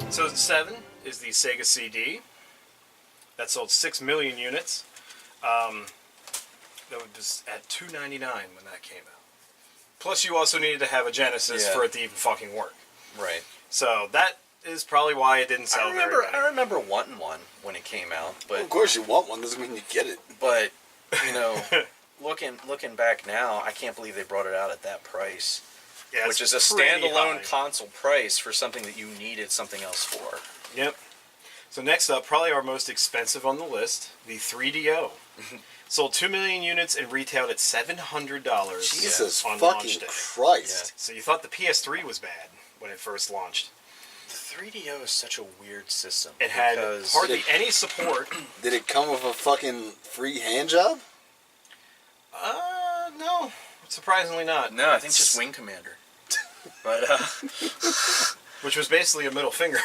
So 7 is the Sega CD. That sold 6 million units. That was at $2.99 when that came out. Plus, you also needed to have a Genesis for it to even fucking work. Right. So that is probably why it didn't sell very well. I remember wanting one when it came out, but Well, of course you want one. Doesn't mean you get it. But you know, looking back now, I can't believe they brought it out at that price, which is a standalone console price for something that you needed something else for. Yep. So next up, probably our most expensive on the list, the 3DO. Sold 2 million units and retailed at $700 Jesus on fucking launch day. Christ. So you thought the PS3 was bad when it first launched. The 3DO is such a weird system. It had hardly any support. Did it come with a fucking free hand job? No. Surprisingly not. No, I think just Wing Commander. But which was basically a middle finger.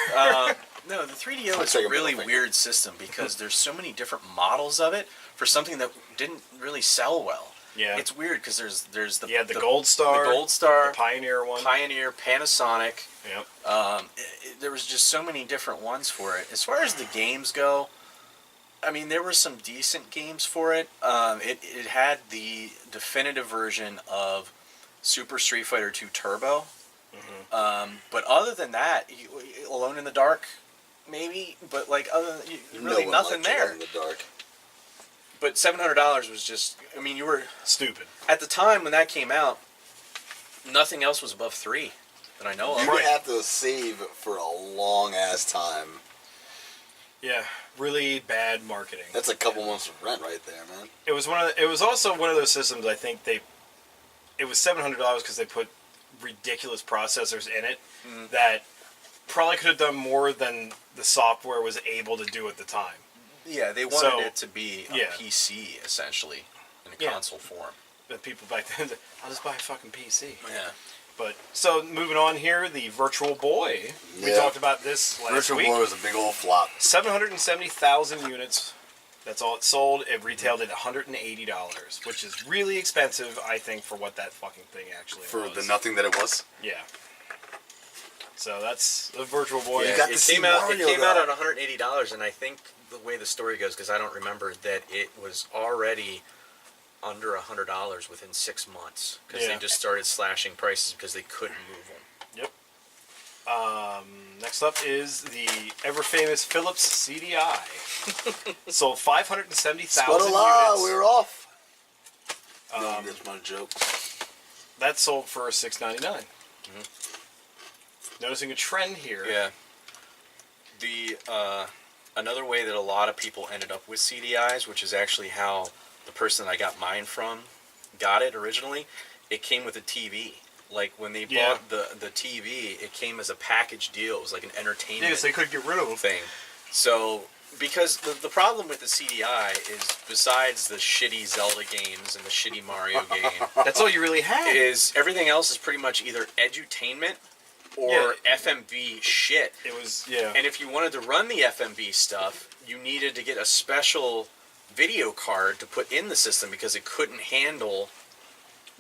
No, the 3DO is a really weird system because there's so many different models of it for something that didn't really sell well. Yeah. It's weird because there's the the Gold Star, the Pioneer one, Panasonic. Yep. There was just so many different ones for it. As far as the games go, I mean, there were some decent games for it. It had the definitive version of Super Street Fighter 2 Turbo. Mm-hmm. But other than that, Alone in the Dark, maybe. But like other than, really nothing there. Alone in the Dark. But $700 was just, I mean, you were... Stupid. At the time when that came out, nothing else was above $3 that I know of. You would have to save for a long-ass time. Yeah, really bad marketing. That's a couple months of rent right there, man. It was It was also one of those systems. I think it was $700 because they put ridiculous processors in it that probably could have done more than the software was able to do at the time. Yeah, they wanted it to be a PC essentially in a console form. But people back then, I'll just buy a fucking PC. Yeah. But so moving on here, the Virtual Boy. We talked about this last week. Virtual Boy was a big old flop. 770,000 units. That's all it sold. It retailed at $180, which is really expensive, I think, for what that fucking thing actually was. For the nothing that it was? Yeah. So that's the Virtual Boy. Yeah, you got it to came out at $180, and I think the way the story goes, because I don't remember, that it was already under $100 within 6 months because they just started slashing prices because they couldn't move them. Yep. Next up is the ever-famous Philips CDI. Sold 570,000 units. We're off. No, that's my joke. That sold for $699. Mm-hmm. Noticing a trend here. Yeah. Another way that a lot of people ended up with CDIs, which is actually how the person I got mine from got it originally, it came with a TV. Like when they bought the TV, it came as a package deal. It was like an entertainment Yes, they couldn't get rid of them. thing. So, because the problem with the CDI is, besides the shitty Zelda games and the shitty Mario game, that's all you really had. is everything else is pretty much either edutainment or FMV shit. It was, And if you wanted to run the FMV stuff, you needed to get a special video card to put in the system because it couldn't handle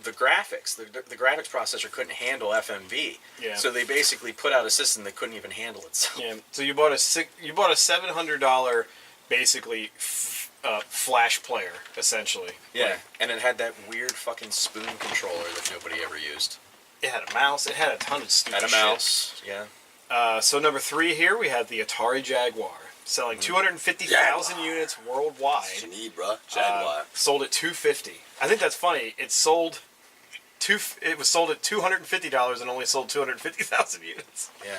the graphics. The graphics processor couldn't handle FMV. Yeah. So they basically put out a system that couldn't even handle itself. Yeah. So you bought a $700 basically flash player essentially. Yeah. Like, And it had that weird fucking spoon controller that nobody ever used. it had a mouse. It had a ton of stupid Had a mouse. Shit. Yeah. So number 3 here we have the Atari Jaguar, selling 250,000 units worldwide. What you need, bro. Jaguar. Sold at $250. I think that's funny. It was sold at $250 and only sold 250,000 units. Yeah.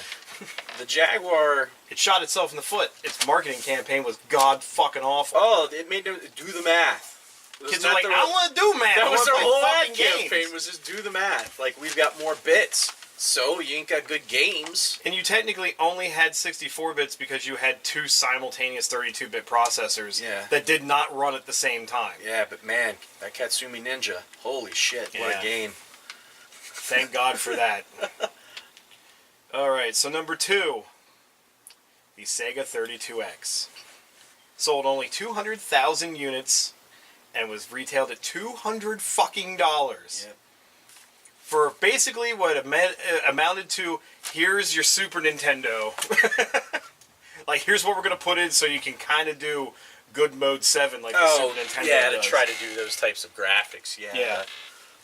The Jaguar. It shot itself in the foot. Its marketing campaign was god fucking awful. Oh, it made them do the math. Kids are like, I don't want to do math. That was their whole ad campaign. campaign, was just do the math. Like, we've got more bits, so you ain't got good games. And you technically only had 64 bits because you had 2 simultaneous 32-bit processors that did not run at the same time. Yeah, but man, that Katsumi Ninja, holy shit, what a game. Thank God for that. Alright, so number 2, the Sega 32X. Sold only 200,000 units and was retailed at $200 fucking dollars. Yep. For basically what amounted to here's your Super Nintendo. Like, here's what we're going to put in so you can kind of do good mode 7 like the Super Nintendo yeah, does. to try to do those types of graphics. Yeah.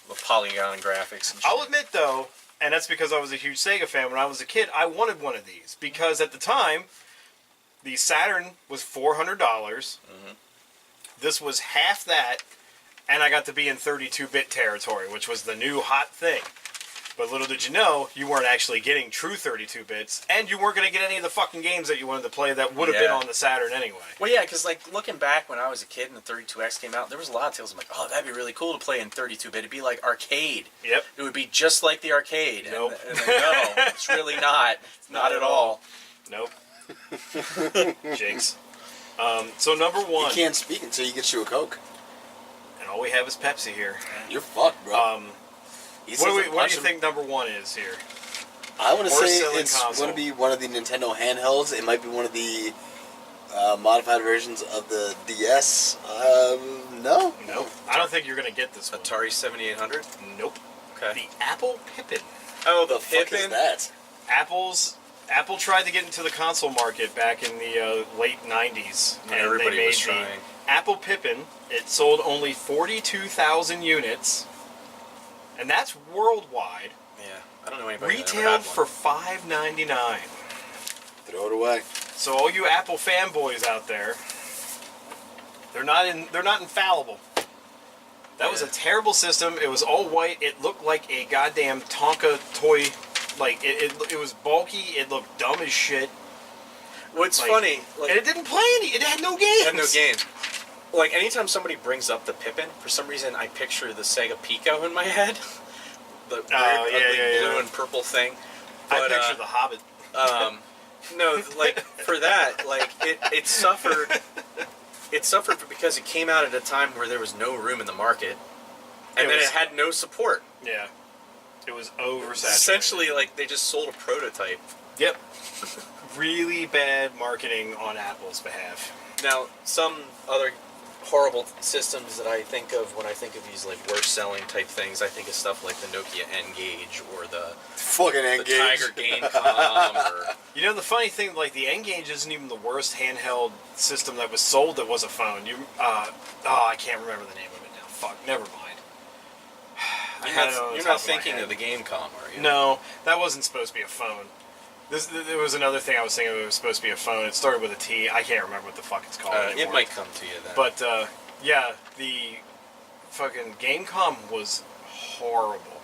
The polygon graphics and shit. I'll admit, though, and that's because I was a huge Sega fan when I was a kid, I wanted one of these. Because at the time, the Saturn was $400. Mm-hmm. This was half that, and I got to be in 32-bit territory, which was the new hot thing. But little did you know, you weren't actually getting true 32 bits, and you weren't going to get any of the fucking games that you wanted to play that would have been on the Saturn anyway. Well, yeah, because like looking back when I was a kid and the 32X came out, there was a lot of tales. I'm like, oh, that'd be really cool to play in 32-bit. It'd be like arcade. Yep. It would be just like the arcade. Nope. And no, it's really not. Not at all. Nope. Jinx. So number 1. You can't speak until you get you a Coke. And all we have is Pepsi here. You're fucked, bro. What do you think number 1 is here? I want to say it's going to be one of the Nintendo handhelds. It might be one of the modified versions of the DS. No. Nope. I don't think you're going to get this one. Atari 7800? Nope. Okay. The Apple Pippin. Oh, the fuck is that? Apple tried to get into the console market back in the late 90s. And everybody was trying. Apple Pippin. It sold only 42,000 units. And that's worldwide. Yeah, I don't know anybody Retailed for $5.99. Throw it away. So all you Apple fanboys out there, they're not infallible. That was a terrible system. It was all white. It looked like a goddamn Tonka toy. Like it was bulky. It looked dumb as shit. What's funny? Like, and it didn't play any. It had no games. It had no games. Like, anytime somebody brings up the Pippin, for some reason I picture the Sega Pico in my head. The weird, ugly blue and purple thing. But, I picture the Hobbit. No, like, for that, like, it suffered. It suffered because it came out at a time where there was no room in the market. And then it had no support. Yeah. It was oversaturated. Essentially, like, they just sold a prototype. Yep. Really bad marketing on Apple's behalf. Now, some other horrible systems that I think of when I think of these like worst selling type things, I think of stuff like the Nokia N-Gage or the Tiger Gamecom. Or you know, the funny thing, like the N-Gage isn't even the worst handheld system that was sold that was a phone. I can't remember the name of it now. Fuck, never mind. You're not thinking of the Gamecom, are you? No, that wasn't supposed to be a phone. There was another thing I was thinking of. It was supposed to be a phone. It started with a T. I can't remember what the fuck it's called anymore. It might come to you then. But, yeah, the fucking Gamecom was horrible.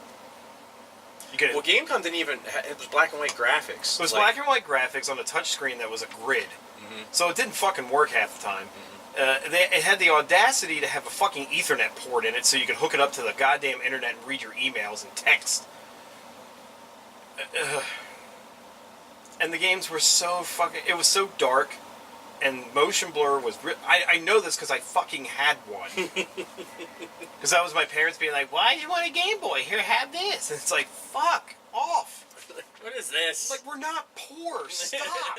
Well, Gamecom didn't even... It was black and white graphics. It was black and white graphics on a touchscreen that was a grid. Mm-hmm. So it didn't fucking work half the time. Mm-hmm. It had the audacity to have a fucking Ethernet port in it so you could hook it up to the goddamn internet and read your emails and text. And the games were so fucking... It was so dark, and motion blur was... I know this because I fucking had one. Because that was my parents being like, why do you want a Game Boy? Here, have this. And it's like, fuck off. What is this? Like, we're not poor. Stop.